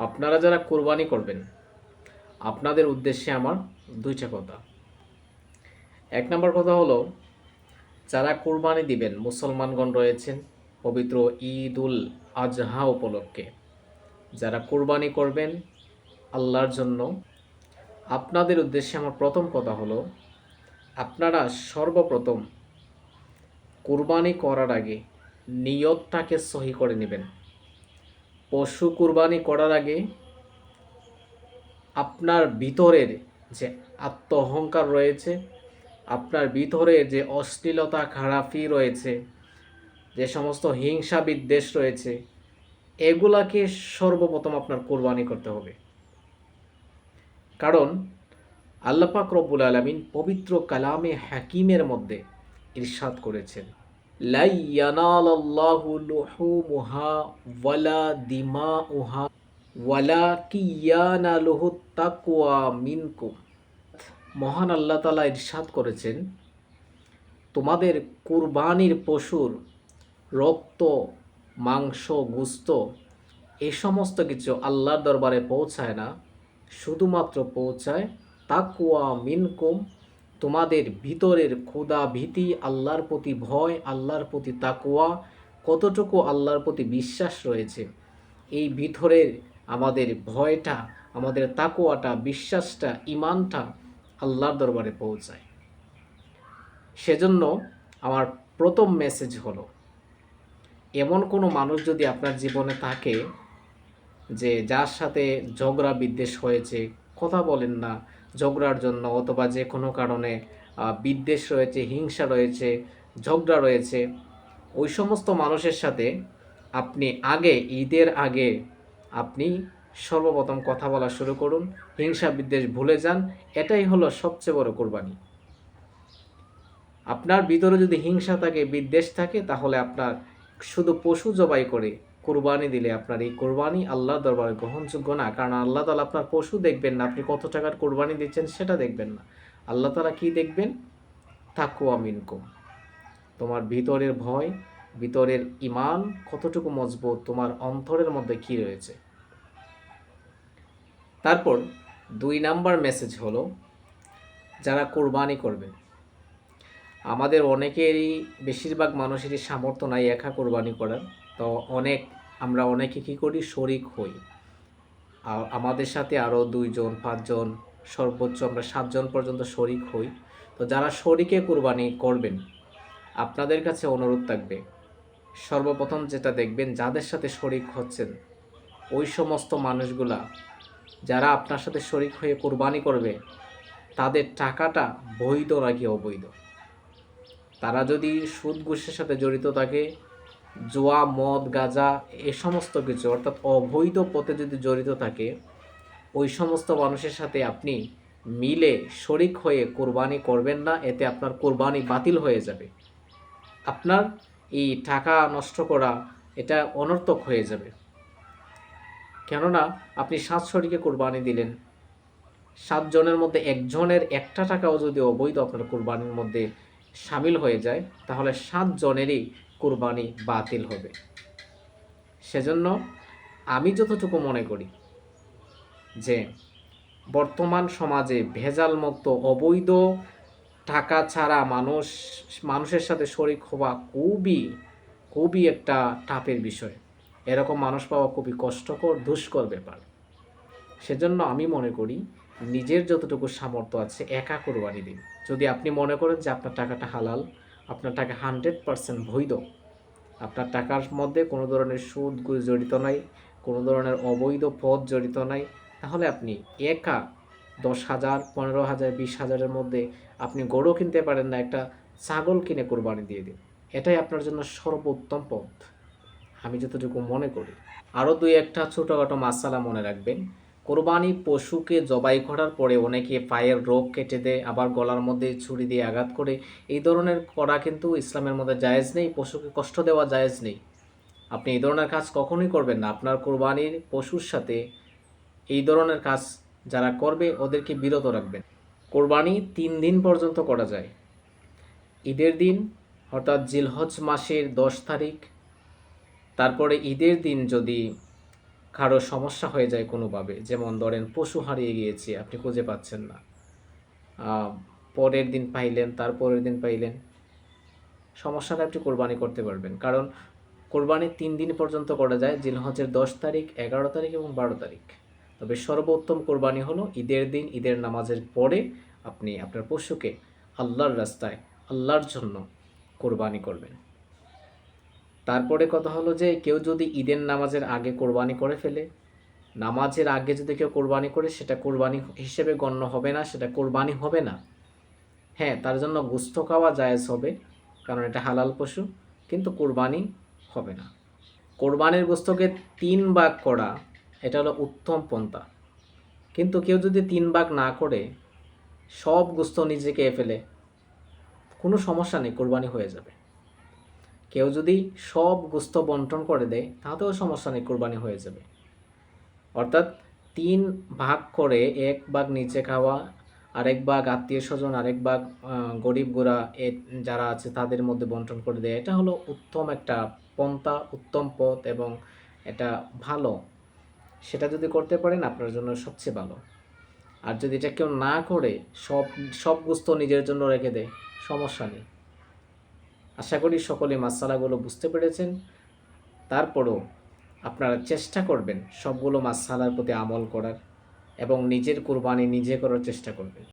আপনারা যারা কোরবানি করবেন, আপনাদের উদ্দেশ্যে আমার দুইটা কথা। এক নম্বর কথা হলো, যারা কোরবানি দিবেন মুসলমানগণ রয়েছেন পবিত্র ঈদুল আজহা উপলক্ষে, যারা কোরবানি করবেন আল্লাহর জন্য, আপনাদের উদ্দেশ্যে আমার প্রথম কথা হলো, আপনারা সর্বপ্রথম কোরবানি করার আগে নিয়তটাকে সহি করে নেবেন। পশু কোরবানি করার আগে আপনার ভিতরের যে আত্ম অহংকার রয়েছে, আপনার ভিতরে যে অশ্লীলতা খারাপি রয়েছে, যে সমস্ত হিংসা বিদ্বেষ রয়েছে, এগুলাকে সর্বপ্রথম আপনার কোরবানি করতে হবে। কারণ আল্লাহ পাক রব্বুল আলামিন পবিত্র কালামে হাকিমের মধ্যে ইরশাদ করেছেন, লা ইয়ানালাল্লাহু লুহুমুহা ওয়ালা দিমাউহা ওয়ালাকিন ইয়ানালুহুত তাকওয়া মিনকুম। মহান আল্লাহ তাআলা ইরশাদ করেছেন, তোমাদের কুরবানির পশুর রক্ত, মাংস, গোশত এ সমস্ত কিছু আল্লাহর দরবারে পৌঁছায় না, শুধুমাত্র পৌঁছায় তাকওয়া মিনকুম, তোমাদের ভিতরের ক্ষুধা ভীতি, আল্লাহর প্রতি ভয়, আল্লাহর প্রতি তাকওয়া, কতটুকু আল্লাহর প্রতি বিশ্বাস রয়েছে, এই ভিতরের আমাদের ভয়টা, আমাদের তাকওয়াটা, বিশ্বাসটা, ইমানটা আল্লাহর দরবারে পৌঁছায়। সেজন্য আমার প্রথম মেসেজ হলো, এমন কোনো মানুষ যদি আপনার জীবনে থাকে যে যার সাথে ঝগড়া বিদ্বেষ হয়েছে, কথা বলেন না ঝগড়ার জন্য, অথবা যে কোনো কারণে বিদ্বেষ রয়েছে, হিংসা রয়েছে, ঝগড়া রয়েছে, ওই সমস্ত মানুষের সাথে আপনি ঈদের আগে আপনি সর্বপ্রথম কথা বলা শুরু করুন, হিংসা বিদ্বেষ ভুলে যান। এটাই হলো সবচেয়ে বড় কোরবানি। আপনার ভিতরে যদি হিংসা থাকে, বিদ্বেষ থাকে, তাহলে আপনার শুধু পশু জবাই করে কোরবানি দিলে আপনার এই কোরবানি আল্লাহর দরবারে গ্রহণযোগ্য না। কারণ আল্লাহ তাআলা আপনার পশু দেখবেন না, আপনি কত টাকার কোরবানি দিচ্ছেন সেটা দেখবেন না। আল্লাহ তাআলা কি দেখবেন? তাকওয়া মিনকুম, তোমার ভিতরের ভয়, ভিতরের ঈমান কতটুকু মজবুত, তোমার অন্তরের মধ্যে কি রয়েছে। তারপর 2 নাম্বার মেসেজ হলো, যারা কোরবানি করবেন, আমাদের অনেকেরই, বেশিরভাগ মানুষেরই সামর্থ্য নাই একা কোরবানি করার। তো আমরা অনেকে কী করি, শরিক হই। আর আমাদের সাথে আরও 2 জন 5 জন, সর্বোচ্চ আমরা 7 জন পর্যন্ত শরিক হই। তো যারা শরিকে কোরবানি করবেন, আপনাদের কাছে অনুরোধ থাকবে, সর্বপ্রথম যেটা দেখবেন, যাদের সাথে শরিক হচ্ছেন ওই সমস্ত মানুষগুলা, যারা আপনার সাথে শরিক হয়ে কোরবানি করবে, তাদের টাকাটা বৈধ নাকি অবৈধ। তারা যদি সুদ ঘুষের সাথে জড়িত থাকে, জুয়া, মদ, গাঁজা এ সমস্ত কিছু অর্থাৎ অবৈধ পথে যদি জড়িত থাকে, ওই সমস্ত মানুষের সাথে আপনি মিলে শরিক হয়ে কোরবানি করবেন না। এতে আপনার কোরবানি বাতিল হয়ে যাবে। আপনার এই টাকা নষ্ট করা, এটা অনর্থক হয়ে যাবে। কেননা আপনি 7 শরিকে কোরবানি দিলেন, 7 জনের মধ্যে একজনের একটা টাকাও যদি অবৈধ আপনার কোরবানির মধ্যে শামিল হয়ে যায়, তাহলে 7 জনেরই কোরবানি বাতিল হবে। সেজন্য আমি যতটুকু মনে করি যে বর্তমান সমাজে ভেজাল মুক্ত, অবৈধ টাকা ছাড়া মানুষের সাথে শরিক হওয়া খুবই একটা টাফের বিষয়। এরকম মানুষ পাওয়া খুবই কষ্টকর, দুষ্কর ব্যাপার। সেজন্য আমি মনে করি, নিজের যতটুকু সামর্থ্য আছে একা কোরবানি দিন। যদি আপনি মনে করেন যে আপনার টাকাটা হালাল, আপনার টাকা 100% বৈধ, আপনার টাকার মধ্যে কোনো ধরনের সুদ ঘুষ জড়িত নাই, কোনো ধরনের অবৈধ পথ জড়িত নাই, তাহলে আপনি একা 10,000, 15,000, 20,000-এর মধ্যে আপনি গরু কিনতে পারেন না, একটা ছাগল কিনে কোরবানি দিয়ে দিন। এটাই আপনার জন্য সর্বোত্তম পথ, আমি যতটুকু মনে করি। আরও 2-1টা ছোটোখাটো মাসালা মনে রাখবেন। কোরবানি পশুকে জবাই করার পরে অনেকে পায়ের রোগ কেটে দেয়, আবার গলার মধ্যে ছুরি দিয়ে আঘাত করে। এই ধরনের করা কিন্তু ইসলামের মধ্যে জায়েজ নেই, পশুকে কষ্ট দেওয়া জায়েজ নেই। আপনি এই ধরনের কাজ কখনোই করবেন না। আপনার কোরবানির পশুর সাথে এই ধরনের কাজ যারা করবে ওদেরকে বিরত রাখবেন। কোরবানি 3 দিন পর্যন্ত করা যায়। ঈদের দিন অর্থাৎ জিলহজ মাসের 10 তারিখ, তারপরে ঈদের দিন যদি কারো সমস্যা হয়ে যায় কোনোভাবে, যেমন ধরেন পশু হারিয়ে গিয়েছে, আপনি খুঁজে পাচ্ছেন না, পরের দিন পাইলেন, তার পরের দিন পাইলেন, সমস্যাটা আপনি কোরবানি করতে পারবেন। কারণ কোরবানি 3 দিন পর্যন্ত করা যায়, জিলহজের 10 তারিখ, 11 তারিখ এবং 12 তারিখ। তবে সর্বোত্তম কোরবানি হলো ঈদের দিন, ঈদের নামাজের পরে আপনি আপনার পশুকে আল্লাহর রাস্তায়, আল্লাহর জন্য কোরবানি করবেন। তারপরে কথা হলো যে কেউ যদি ঈদের নামাজের আগে কোরবানি করে ফেলে, নামাজের আগে যদি কেউ কোরবানি করে, সেটা কোরবানি হিসেবে গণ্য হবে না, সেটা কোরবানি হবে না। হ্যাঁ, তার জন্য গোশত খাওয়া জায়েজ হবে, কারণ এটা হালাল পশু, কিন্তু কোরবানি হবে না। কোরবানির গোশতকে 3 ভাগ করা, এটা হলো উত্তম পন্থা। কিন্তু কেউ যদি 3 ভাগ না করে সব গোশত নিজে খেয়ে ফেলে, কোনো সমস্যা নেই, কোরবানি হয়ে যাবে। কেউ যদি সব গোশত বন্টন করে দেয়, তাতেও সমস্যা নেই, কোরবানি হয়ে যাবে। অর্থাৎ 3 ভাগ করে 1 ভাগ নিচে খাওয়া, আরেক ভাগ আত্মীয় স্বজন, আরেক ভাগ গরিব গোরা যারা আছে তাদের মধ্যে বন্টন করে দেয়, এটা হলো উত্তম একটা পন্থা, উত্তম পথ, এবং এটা ভালো। সেটা যদি করতে পারেন আপনার জন্য সবচেয়ে ভালো। আর যদি এটা কেউ না করে সব সব গোশত নিজের জন্য রেখে দেয়, সমস্যা নেই। আশা করি সকলে মাসালাগুলো বুঝতে পেরেছেন। তারপরও আপনারা চেষ্টা করবেন সবগুলো মাসালার প্রতি আমল করার, এবং নিজের কুরবানি নিজে করার চেষ্টা করবেন।